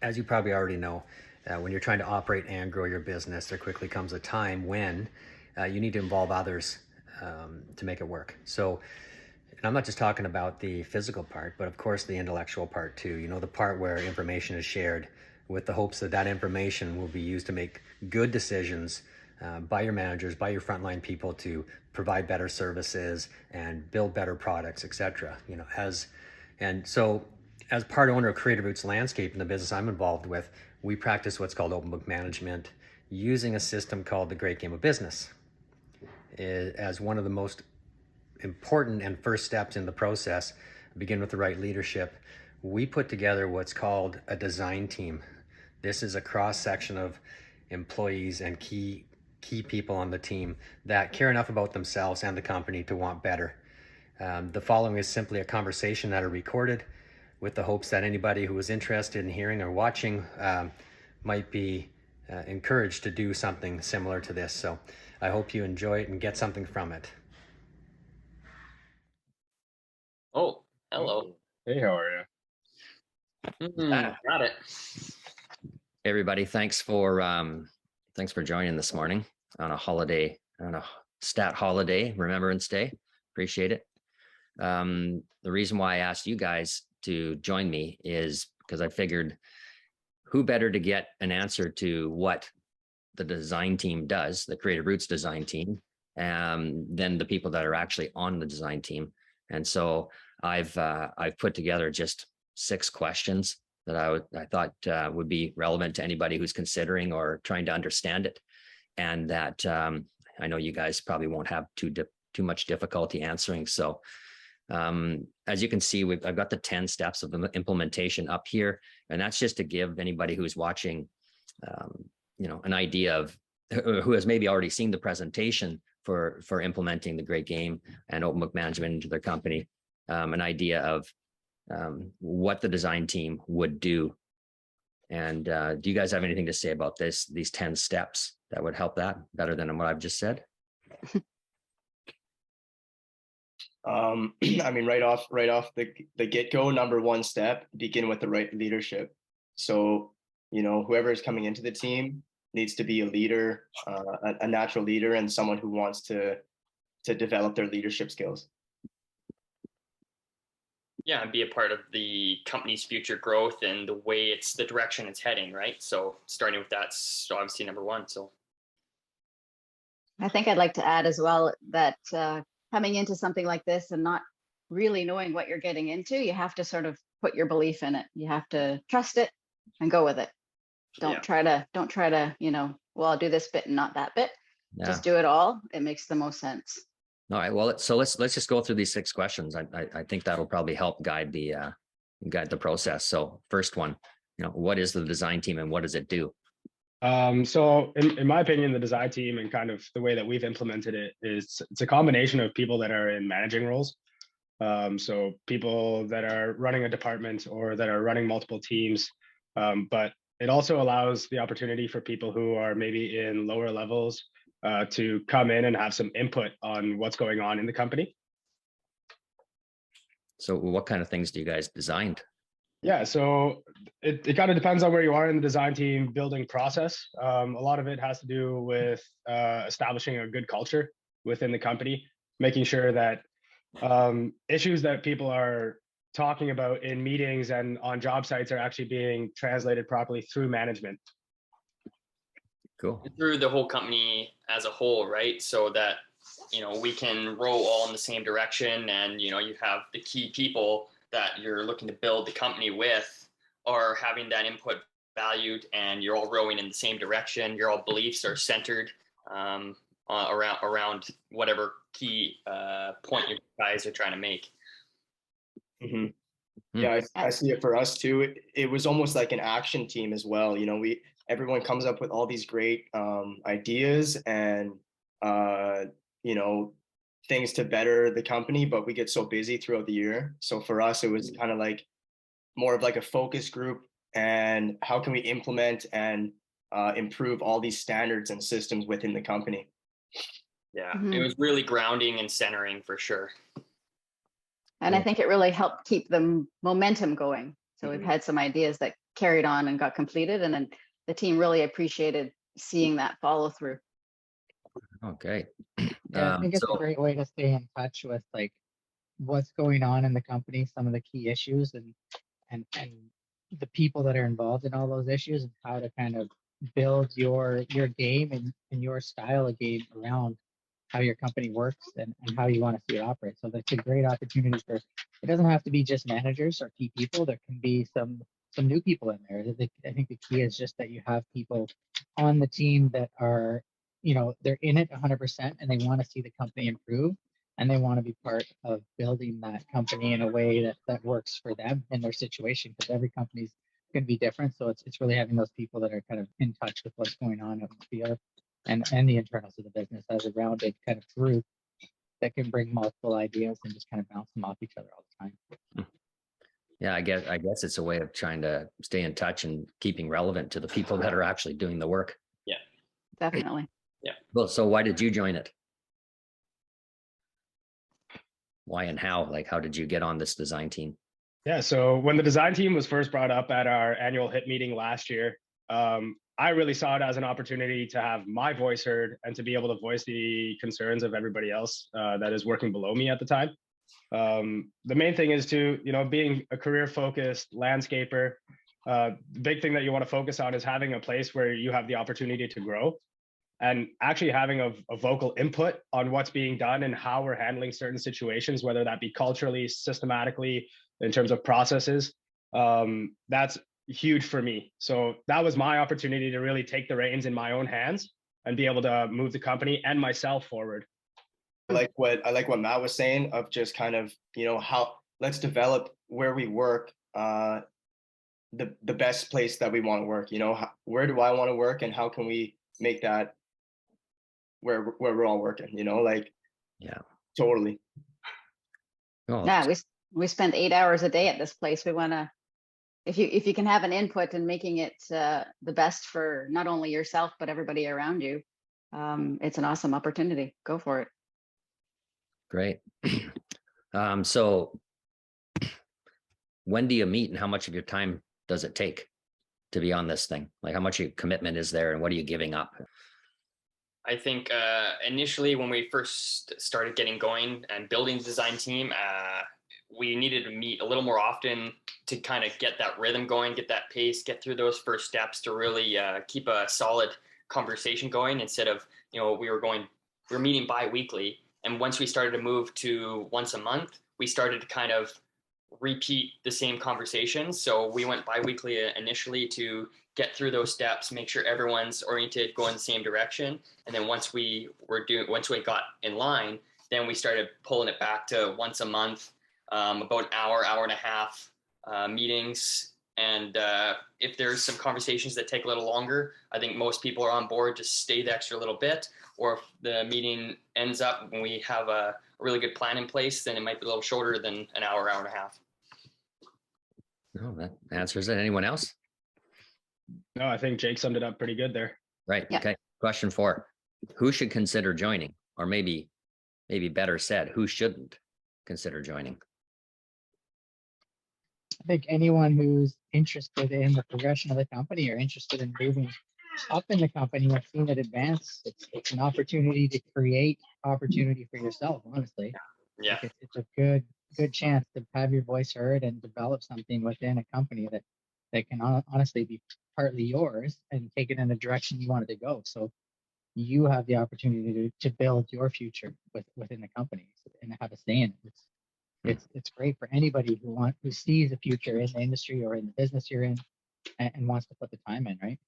as you probably already know, when you're trying to operate and grow your business, there quickly comes a time when you need to involve others to make it work. So, and I'm not just talking about the physical part, but of course the intellectual part too. You know, the part where information is shared with the hopes that that information will be used to make good decisions by your managers, by your frontline people to provide better services and build better products, etc. You know, as part owner of Creative Roots Landscape in the business I'm involved with, we practice what's called open book management using a system called the Great Game of Business as one of the most important and first steps in the process. Begin with the right leadership. We put together what's called a design team. This is a cross section of employees and key people on the team that care enough about themselves and the company to want better. The following is simply a conversation that are recorded with the hopes that anybody who is interested in hearing or watching might be encouraged to do something similar to this. So I hope you enjoy it and get something from it. Oh, hello. Hey, how are you? Got it. Hey everybody, thanks for joining this morning on a holiday, on a stat holiday, Remembrance Day. Appreciate it. The reason why I asked you guys to join me is because I figured who better to get an answer to what the design team does, the Creative Roots design team, than the people that are actually on the design team. And so I've put together just 6 questions that I thought would be relevant to anybody who's considering or trying to understand it, and that I know you guys probably won't have too much difficulty answering. So as you can see, I've got the 10 steps of the implementation up here, and that's just to give anybody who's watching, an idea of who has maybe already seen the presentation for implementing the Great Game and open book management into their company, an idea of what the design team would do. And do you guys have anything to say about these 10 steps that would help that better than what I've just said? I mean, right off the get-go, number 1 step, begin with the right leadership. So, whoever is coming into the team needs to be a leader, a natural leader, and someone who wants to develop their leadership skills. Yeah, and be a part of the company's future growth and the direction it's heading, right? So starting with that's obviously number 1. So I think I'd like to add as well that coming into something like this and not really knowing what you're getting into, you have to sort of put your belief in it. You have to trust it and go with it. Don't try to, well, I'll do this bit and not that bit. Yeah. Just do it all. It makes the most sense. All right. Well, so let's just go through these 6 questions. I think that'll probably help guide the process. So first one, what is the design team and what does it do? So in my opinion, the design team and kind of the way that we've implemented it is it's a combination of people that are in managing roles. So people that are running a department or that are running multiple teams, but it also allows the opportunity for people who are maybe in lower levels to come in and have some input on what's going on in the company. So what kind of things do you guys designed? Yeah, so it kind of depends on where you are in the design team building process. A lot of it has to do with establishing a good culture within the company, making sure that issues that people are talking about in meetings and on job sites are actually being translated properly through management. Cool. Through the whole company as a whole, right? So that, we can row all in the same direction, and, you have the key people that you're looking to build the company with are having that input valued, and you're all rowing in the same direction. Your all beliefs are centered around whatever key point you guys are trying to make. Mm-hmm. Yeah, I see it for us too. It was almost like an action team as well. Everyone comes up with all these great ideas and things to better the company, but we get so busy throughout the year. So for us, it was kind of like more of like a focus group, and how can we implement and improve all these standards and systems within the company. Yeah, It was really grounding and centering for sure. And I think it really helped keep the momentum going. So we've had some ideas that carried on and got completed, and then the team really appreciated seeing that follow through. Okay. Yeah, I think it's So a great way to stay in touch with like what's going on in the company, some of the key issues and the people that are involved in all those issues and how to kind of build your game and your style of game around how your company works and how you want to see it operate. So that's a great opportunity for it doesn't have to be just managers or key people. There can be some new people in there. I think the key is just that you have people on the team that are, you know, they're in it 100% and they want to see the company improve and they want to be part of building that company in a way that works for them in their situation, because every company's going to be different. So it's really having those people that are kind of in touch with what's going on out in the field and the internals of the business as a rounded kind of group that can bring multiple ideas and just kind of bounce them off each other all the time. yeah, I guess it's a way of trying to stay in touch and keeping relevant to the people that are actually doing the work. Definitely. Well, so why did you join it? Why and how? Like, how did you get on this design team? Yeah, so when the design team was first brought up at our annual HIT meeting last year, I really saw it as an opportunity to have my voice heard and to be able to voice the concerns of everybody else that is working below me at the time. The main thing is to, you know, being a career-focused landscaper, the big thing that you want to focus on is having a place where you have the opportunity to grow and actually having a vocal input on what's being done and how we're handling certain situations, whether that be culturally, systematically, in terms of processes. That's huge for me. So that was my opportunity to really take the reins in my own hands and be able to move the company and myself forward. I like what Matt was saying of just kind of, you know, how let's develop where we work, the best place that we want to work. You know, where do I want to work and how can we make that where we're all working, you know, like, Yeah. Totally. Oh, Yeah, we spend 8 hours a day at this place. We want to, if you can have an input in making it the best for not only yourself but everybody around you, it's an awesome opportunity. Go for it. great. So when do you meet and how much of your time does it take to be on this thing? Like, how much commitment is there and what are you giving up? I think initially when we first started getting going and building the design team, we needed to meet a little more often to kind of get that rhythm going, get that pace, get through those first steps to really keep a solid conversation going instead of, you know, we were meeting bi-weekly. And once we started to move to once a month, we started to kind of repeat the same conversations. So we went bi-weekly initially to get through those steps, make sure everyone's oriented, going the same direction. And then once we got in line, then we started pulling it back to once a month, about an hour and a half meetings. And if there's some conversations that take a little longer, I think most people are on board to stay the extra little bit. Or if the meeting ends up when we have a really good plan in place, then it might be a little shorter than an hour and a half. No, that answers it. Anyone else? No, I think Jake summed it up pretty good there. Right. Yeah. Okay. Question 4. Who should consider joining? Or maybe better said, who shouldn't consider joining? I think anyone who's interested in the progression of the company or interested in moving up in the company, I've seen it advance. It's an opportunity to create opportunity for yourself, honestly. Yeah. Like it's a good chance to have your voice heard and develop something within a company that can honestly be partly yours and take it in the direction you want it to go. So you have the opportunity to build your future within the company and have a say in it. It's great for anybody who sees a future in the industry or in the business you're in and wants to put the time in, right?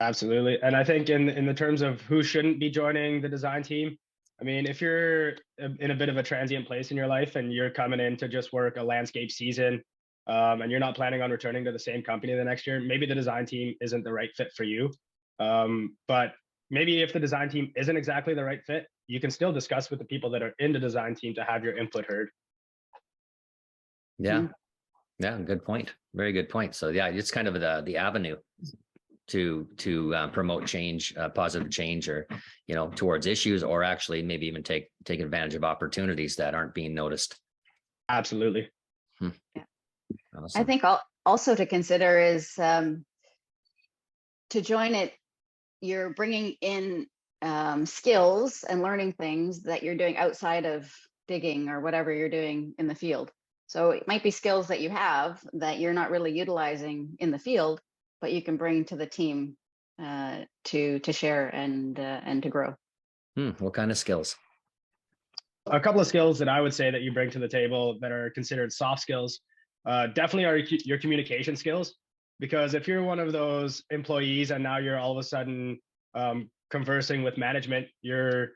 Absolutely. And I think in the terms of who shouldn't be joining the design team, I mean, if you're in a bit of a transient place in your life and you're coming in to just work a landscape season and you're not planning on returning to the same company the next year, maybe the design team isn't the right fit for you. But maybe if the design team isn't exactly the right fit, you can still discuss with the people that are in the design team to have your input heard. Yeah. Yeah. Good point. Very good point. So yeah, it's kind of the avenue to promote change, positive change, or, you know, towards issues, or actually maybe even take advantage of opportunities that aren't being noticed. Absolutely. Yeah. I Awesome. think also to consider is to join it, you're bringing in skills and learning things that you're doing outside of digging or whatever you're doing in the field. So it might be skills that you have that you're not really utilizing in the field, but you can bring to the team to share and to grow. What kind of skills? A couple of skills that I would say that you bring to the table that are considered soft skills definitely are your communication skills. Because if you're one of those employees and now you're all of a sudden conversing with management, you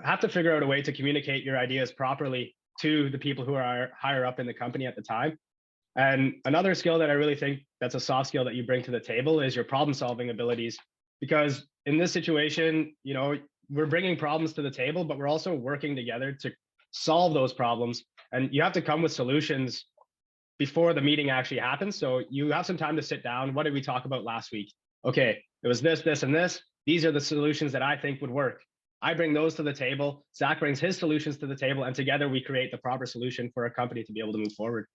have to figure out a way to communicate your ideas properly to the people who are higher up in the company at the time. And another skill that I really think that's a soft skill that you bring to the table is your problem solving abilities. Because in this situation, you know, we're bringing problems to the table, but we're also working together to solve those problems. And you have to come with solutions before the meeting actually happens. So you have some time to sit down. What did we talk about last week? Okay, it was this, this, and this. These are the solutions that I think would work. I bring those to the table. Zach brings his solutions to the table, and together we create the proper solution for a company to be able to move forward.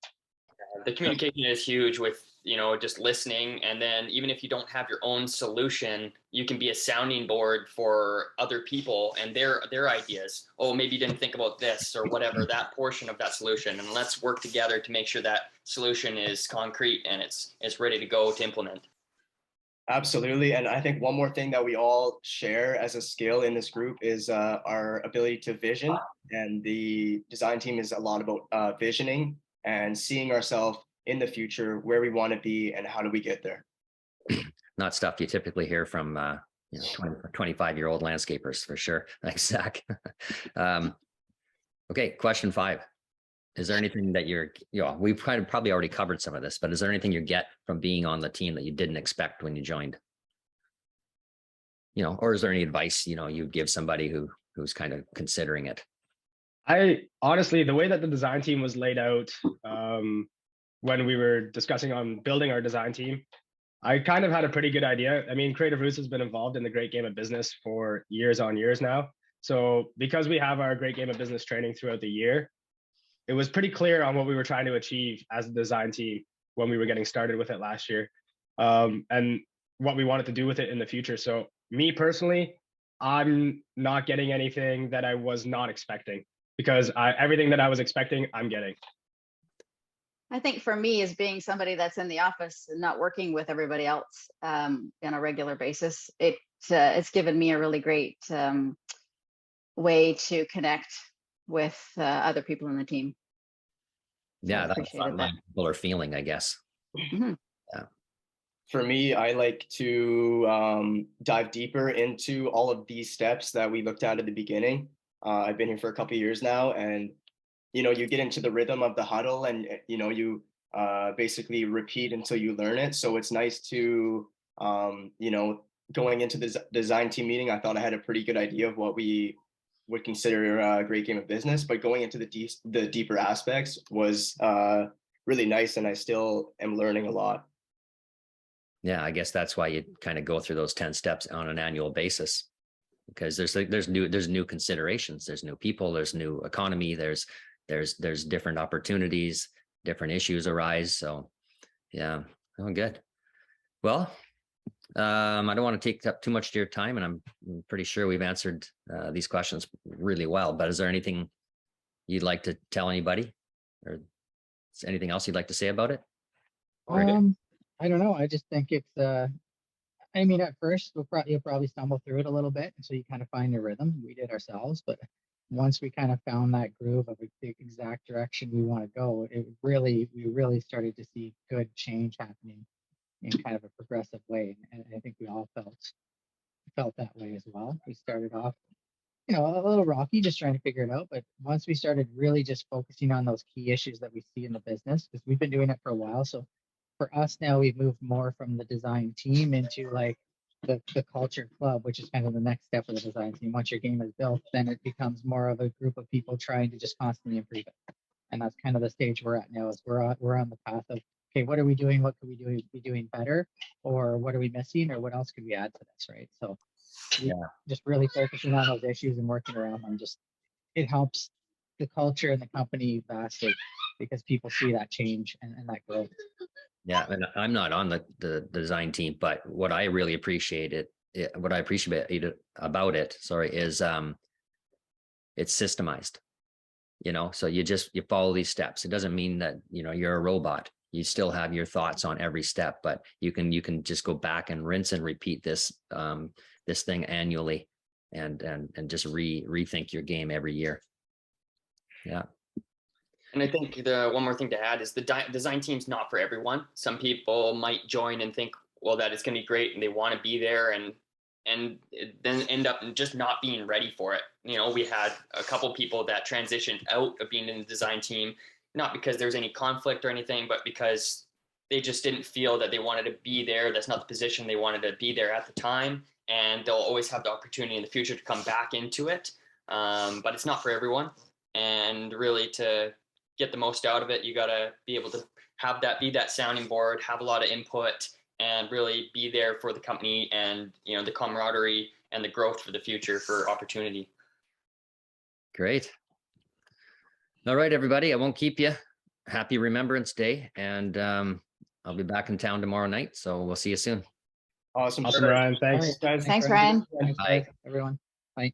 The communication is huge with, you know, just listening. And then even if you don't have your own solution, you can be a sounding board for other people and their ideas. Oh, maybe you didn't think about this or whatever, that portion of that solution. And let's work together to make sure that solution is concrete and it's ready to go to implement. Absolutely. And I think one more thing that we all share as a skill in this group is our ability to vision. And the design team is a lot about visioning and seeing ourselves in the future, where we want to be and how do we get there. Not stuff you typically hear from 25-year-old landscapers, for sure. Thanks, Zach. Okay, question 5. Is there anything that we've kind of probably already covered some of this, but is there anything you get from being on the team that you didn't expect when you joined? Or is there any advice, you'd give somebody who's kind of considering it? I honestly, the way that the design team was laid out when we were discussing on building our design team, I kind of had a pretty good idea. I mean, Creative Roots has been involved in the Great Game of Business for years on years now. So because we have our Great Game of Business training throughout the year, it was pretty clear on what we were trying to achieve as a design team when we were getting started with it last year, and what we wanted to do with it in the future. So me personally, I'm not getting anything that I was not expecting, because everything that I was expecting, I'm getting. I think for me, as being somebody that's in the office and not working with everybody else on a regular basis, it's given me a really great way to connect with other people in the team. Yeah, I that's appreciated what that. people are feeling, I guess. Mhm. Yeah. For me, I like to dive deeper into all of these steps that we looked at the beginning. I've been here for a couple of years now, and you get into the rhythm of the huddle, and you basically repeat until you learn it. So it's nice to going into the design team meeting, I thought I had a pretty good idea of what we would consider a great game of business, but going into the deeper aspects was really nice, and I still am learning a lot. Yeah, I guess that's why you kind of go through those 10 steps on an annual basis, because there's new considerations, there's new people, there's new economy, there's different opportunities, different issues arise. So yeah, oh, good. Well, I don't want to take up too much of your time, and I'm pretty sure we've answered these questions really well, but is there anything you'd like to tell anybody, or is anything else you'd like to say about it? I don't know. I just think it's I mean, at first you'll probably stumble through it a little bit, and so you kind of find your rhythm. We did ourselves, but once we kind of found that groove of the exact direction we want to go, we really started to see good change happening in kind of a progressive way. And I think we all felt that way as well. We started off, a little rocky, just trying to figure it out. But once we started really just focusing on those key issues that we see in the business, because we've been doing it for a while. So for us now, we've moved more from the design team into like the culture club, which is kind of the next step of the design team. Once your game is built, then it becomes more of a group of people trying to just constantly improve it. And that's kind of the stage we're at now, is we're on the path of, okay, what are we doing? What could we be doing better? Or what are we missing? Or what else could we add to this, right? So just really focusing on those issues and working around them, it helps the culture in the company vastly because people see that change and that growth. Yeah, and I'm not on the design team, but what I really what I appreciate about it, sorry, is it's systemized. So you follow these steps. It doesn't mean that you're a robot. You still have your thoughts on every step, but you can just go back and rinse and repeat this thing annually, and just rethink your game every year. Yeah. And I think the one more thing to add is the design team's not for everyone. Some people might join and think, well, that it's going to be great, and they want to be there, and then end up just not being ready for it. We had a couple people that transitioned out of being in the design team, not because there's any conflict or anything, but because they just didn't feel that they wanted to be there. That's not the position they wanted to be there at the time, and they'll always have the opportunity in the future to come back into it. But it's not for everyone, and really to get the most out of it, you got to be able to be that sounding board, have a lot of input, and really be there for the company and the camaraderie and the growth for the future for opportunity. Great. All right, everybody, I won't keep you. Happy Remembrance Day, and I'll be back in town tomorrow night, so we'll see you soon. Awesome. Awesome, Ryan. Thanks, All right. guys. Thanks, Ryan. Thanks, Bye. guys, everyone. Bye.